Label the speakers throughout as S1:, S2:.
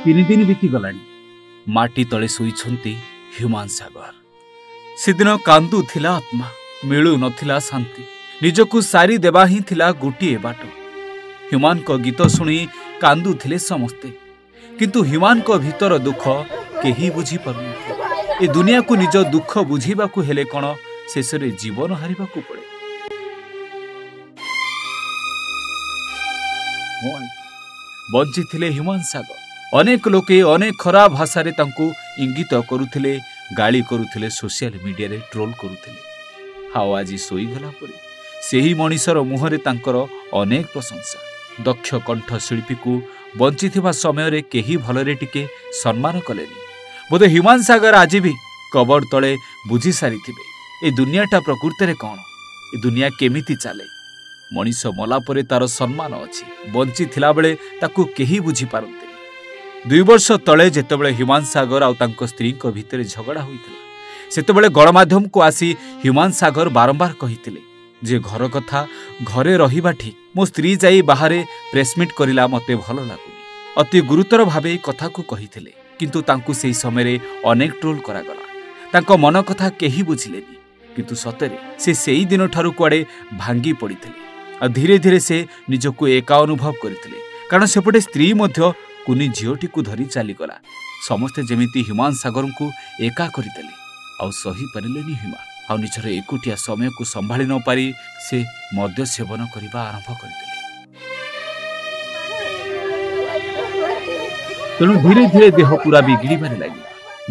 S1: 3 दिन बीतीगला माटी तले शोइछंती ह्यूमान सागर। सेदिन कांदू थिला आत्मा, मिलू नथिला शांति, निजकु सारी देवा ही थिला गोटे बाट। ह्यूमान को गीत शुणी कांदू थिले समस्ते, किंतु ह्यूमान को भीतर दुख केही बुझी पारु। ए दुनिया को निज दुख बुझीबाकू हेले कण शेष रे जीवन हारिबाकू पड़े। बंची थिले ह्यूमान सागर। अनेक लोके अनेक खराब भाषा रे तांकू इंगित करुथिले, गाली करुथिले, सोशल मीडिया रे ट्रोल करुथिले। हाओ आज सोई गला परे सेही मनीषर मुहरे तांकर अनेक प्रशंसा। दक्ष कंठ शिल्पी को बंचिथिबा समय रे केही भलरे टिके सम्मान कलेनी। बोधे ह्यूमान सागर आज भी कबर तले बुझी सारिथिबे ए दुनियाटा प्रकृति रे कौन, ए दुनिया केमिति चाले। मनीष मला परे तार सम्मान अछि, बंची थिला बेले ताकू केही बुझी पारंते। 2 वर्ष तले जेतेबेले ह्यूमान सागर आ तांको स्त्री को भितरे झगड़ा होइतिला, सेतेबेले गणमाध्यम को आसी ह्यूमान सागर बारंबार कहितिले जे घर कथा घरे रहिबा ठीक, मो स्त्री जाई बाहरे प्रेसमिट करिला मते भलो लागुनी। अति गुरुतर भाबे कथा को कहितिले, किंतु तांकू सेही समय रे अनेक ट्रोल करागला। तांको मन कथा केही बुझिलेनी, किंतु सतरे से सेही दिन ठारू कुआडे भांगी पड़िथिले। आ धीरे धीरे से निजको एका अनुभव करथिले, कारण सेपटे स्त्री मध्य कुनी झियोटी को धरी चलीगला। समस्ते जेमिति ह्यूमान सागर को एका करदेले, आउ सही पारिलेनी ह्यूमान। आ निजर एकुटिया समय को संभाली न पारी से मद्य सेवन करबा आरंभ करदेले। तेणु धीरे धीरे देह पूरा बिगड़ीबारे लगे,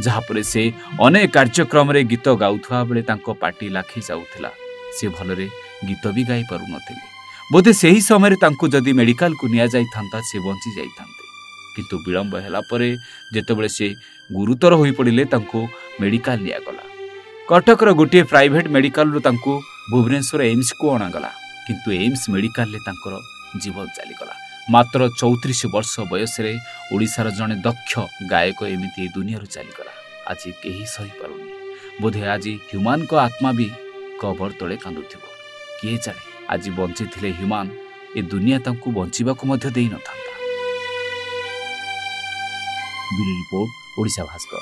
S1: जहाँपर से अनेक कार्यक्रम रे गीत गाउथुआ बेले तांको पार्टी लाखी जाउथिला। से भलरे गीत भी गाई पारु नथिले। बोधे सेही समय तांको जदि मेडिकल को निया जाई थांता से बंची जाई थांते, किंतु विलंब हैला परे जेतेबेले से गुरुतर होई पड़िले तांको मेडिकल निया गला। कटकर गोटे प्राइवेट मेडिकल रो तांको भुवनेश्वर एम्स को अणागला, किंतु एम्स मेडिकल ले तांकर जीवन चलीगला। मात्र 34 वर्ष बयस रे ओडिशार जने दक्ष गायक एमिति दुनिया चलीगला। आज केही सही पारुनी। बोधे आज ह्यूमान को आत्मा भी कबर तले कांदुथिबो। किए जाने आज बंची थिले ह्यूमान, ए दुनिया तांकू बंचिबाकू मध्य देई न थांता। Bureau report, Odisha Bhaskar.